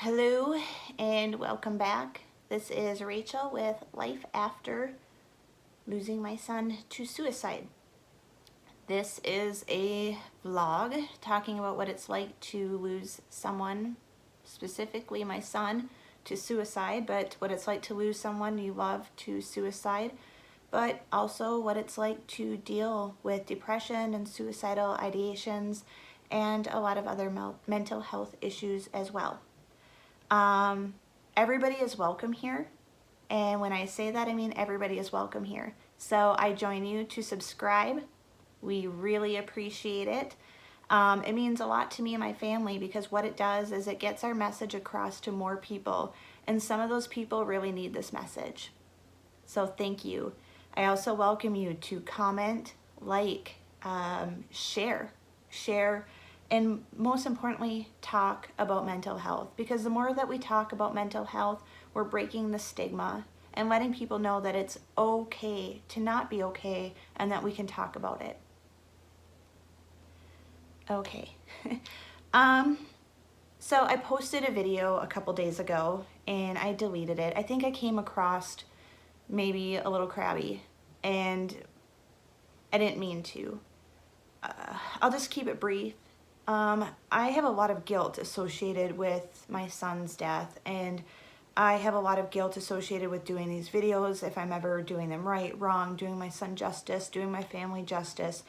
Hello and welcome back. This is Rachel with Life After Losing My Son to Suicide. This is a vlog talking about what it's like to lose someone, specifically my son, to suicide, but what it's like to lose someone you love to suicide, but also what it's like to deal with depression and suicidal ideations and a lot of other mental health issues as well. Everybody is welcome here. And when I say that, I mean everybody is welcome here. So I join you to subscribe. We really appreciate it. It means a lot to me and my family because what it does is it gets our message across to more people. And some of those people really need this message. So thank you. I also welcome you to comment, like, share, and most importantly, talk about mental health, because the more that we talk about mental health, we're breaking the stigma and letting people know that it's okay to not be okay and that we can talk about it. Okay. So I posted a video a couple days ago and I deleted it. I think I came across maybe a little crabby and I didn't mean to. I'll just keep it brief. I have a lot of guilt associated with my son's death, and I have a lot of guilt associated with doing these videos, if I'm ever doing them right, wrong, doing my son justice, doing my family justice.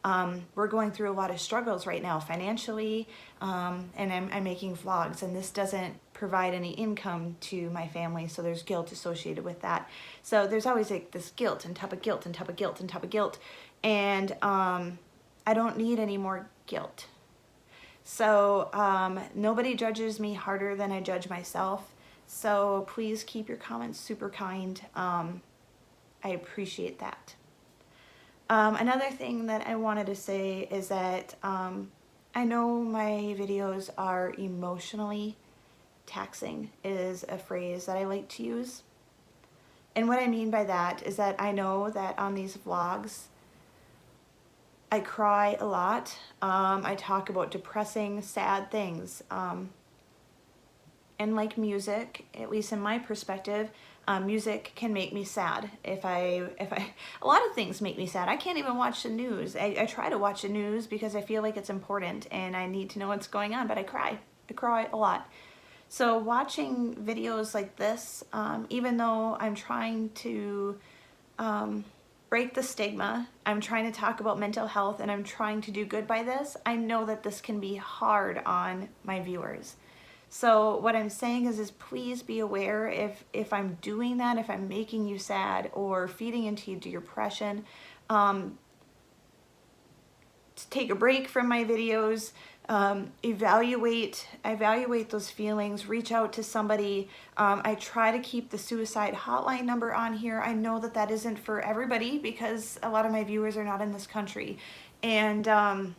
We're going through a lot of struggles right now financially, and I'm making vlogs, and this doesn't provide any income to my family, so there's guilt associated with that. So there's always like this guilt on top of guilt on top of guilt on top of guilt, and I don't need any more guilt. So nobody judges me harder than I judge myself. So please keep your comments super kind. I appreciate that. Another thing that I wanted to say is that I know my videos are emotionally taxing, is a phrase that I like to use. And what I mean by that is that I know that on these vlogs, I cry a lot. I talk about depressing, sad things. And like music, at least in my perspective, music can make me sad. A lot of things make me sad. I can't even watch the news. I try to watch the news because I feel like it's important and I need to know what's going on, but I cry. I cry a lot. So watching videos like this, even though I'm trying to break the stigma, I'm trying to talk about mental health, and I'm trying to do good by this, I know that this can be hard on my viewers. So what I'm saying is please be aware if I'm doing that, if I'm making you sad or feeding into your depression, to take a break from my videos, evaluate those feelings, reach out to somebody. I try to keep the suicide hotline number on here. I know that that isn't for everybody because a lot of my viewers are not in this country, and I'm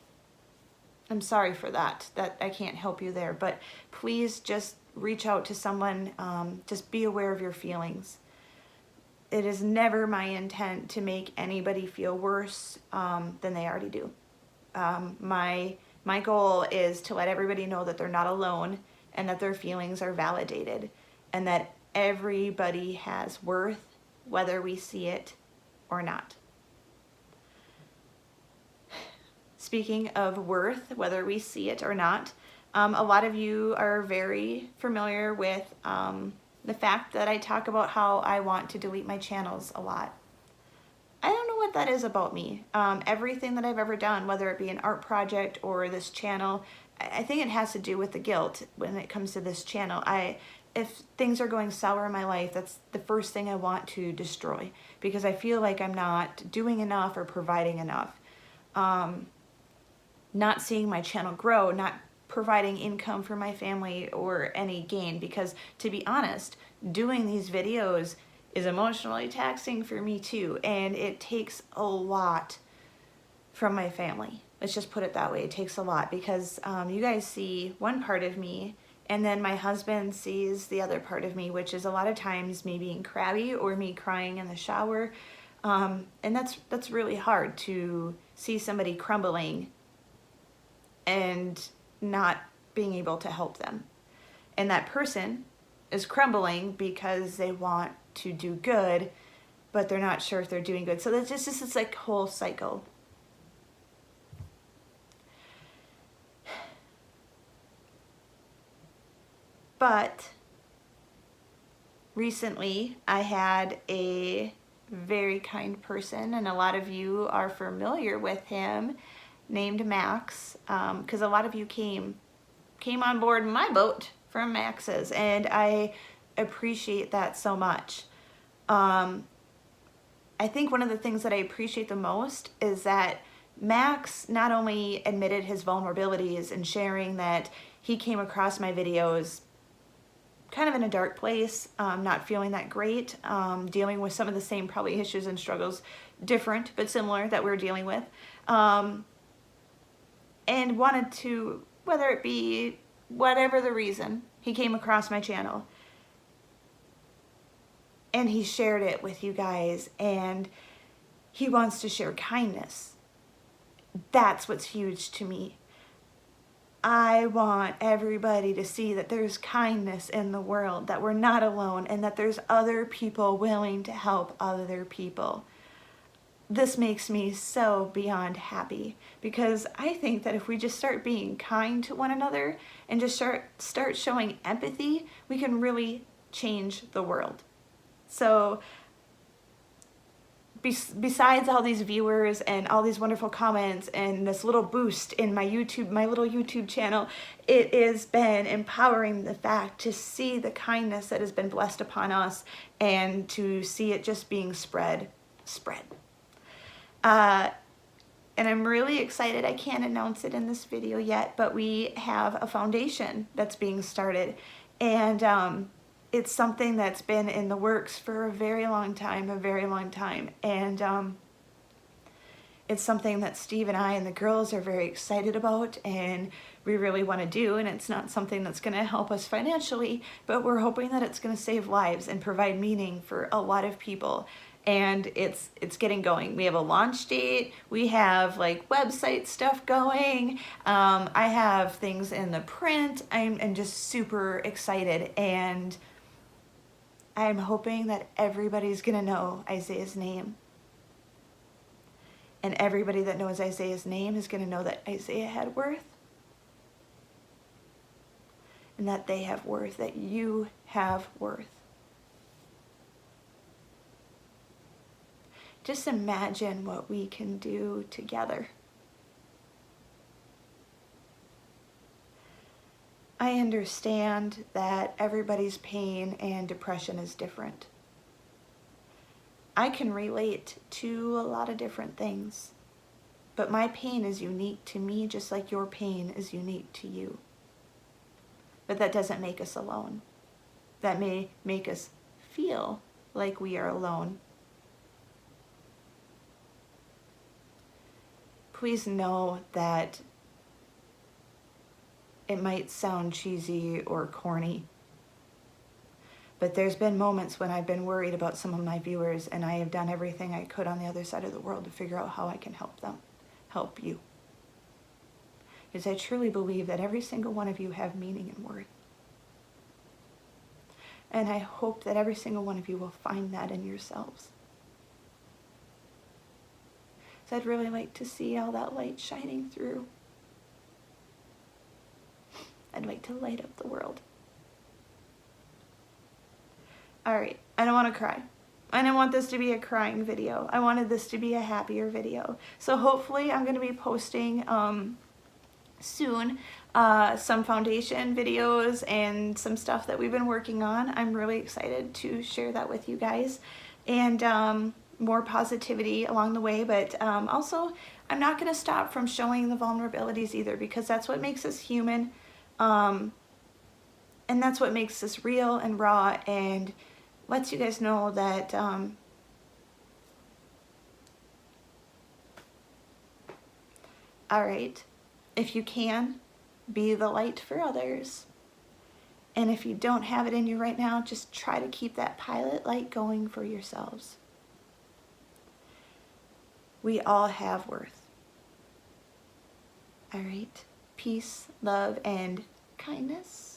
sorry for that I can't help you there, but please just reach out to someone. Just be aware of your feelings. It is never my intent to make anybody feel worse than they already do. My goal is to let everybody know that they're not alone and that their feelings are validated and that everybody has worth, whether we see it or not. Speaking of worth, whether we see it or not, a lot of you are very familiar with the fact that I talk about how I want to delete my channels a lot. I don't know what that is about me. Everything that I've ever done, whether it be an art project or this channel, I think it has to do with the guilt when it comes to this channel. If things are going sour in my life, that's the first thing I want to destroy because I feel like I'm not doing enough or providing enough. Not seeing my channel grow, not providing income for my family or any gain, because to be honest, doing these videos is emotionally taxing for me too, and it takes a lot from my family. Let's just put it that way. It takes a lot because you guys see one part of me, and then my husband sees the other part of me, which is a lot of times me being crabby or me crying in the shower, and that's really hard to see somebody crumbling and not being able to help them. and that person is crumbling because they want to do good, but they're not sure if they're doing good. So that's just this like whole cycle. But recently I had a very kind person, and a lot of you are familiar with him, named Max, because a lot of you came on board my boat from Max's, and I appreciate that so much. I think one of the things that I appreciate the most is that Max not only admitted his vulnerabilities and sharing that he came across my videos kind of in a dark place, not feeling that great, dealing with some of the same probably issues and struggles, different but similar, that we're dealing with, and wanted to, whether it be whatever the reason, he came across my channel and he shared it with you guys, and he wants to share kindness. That's what's huge to me. I want everybody to see that there's kindness in the world, that we're not alone, and that there's other people willing to help other people. This makes me so beyond happy, because I think that if we just start being kind to one another and just start showing empathy, we can really change the world. So besides all these viewers and all these wonderful comments and this little boost in my little YouTube channel, it has been empowering, the fact to see the kindness that has been blessed upon us and to see it just being spread. And I'm really excited. I can't announce it in this video yet, but we have a foundation that's being started, and it's something that's been in the works for a very long time, and it's something that Steve and I and the girls are very excited about, and we really want to do, and it's not something that's going to help us financially, but we're hoping that it's going to save lives and provide meaning for a lot of people. And it's getting going. We have a launch date. We have like website stuff going. I have things in the print. I'm just super excited, and I'm hoping that everybody's gonna know Isaiah's name. And everybody that knows Isaiah's name is gonna know that Isaiah had worth, and that they have worth, that you have worth. Just imagine what we can do together. I understand that everybody's pain and depression is different. I can relate to a lot of different things, but my pain is unique to me, just like your pain is unique to you. But that doesn't make us alone. That may make us feel like we are alone. Please know that it might sound cheesy or corny, but there's been moments when I've been worried about some of my viewers, and I have done everything I could on the other side of the world to figure out how I can help them, help you. Because I truly believe that every single one of you have meaning and worth. And I hope that every single one of you will find that in yourselves. So I'd really like to see all that light shining through. I'd like to light up the world. All right, I don't want to cry. I didn't want this to be a crying video. I wanted this to be a happier video. So hopefully I'm going to be posting soon some foundation videos and some stuff that we've been working on. I'm really excited to share that with you guys. And more positivity along the way, but also I'm not going to stop from showing the vulnerabilities either, because that's what makes us human, and that's what makes us real and raw, and lets you guys know that all right, if you can, be the light for others, and if you don't have it in you right now, just try to keep that pilot light going for yourselves. We all have worth. All right. Peace, love, and kindness.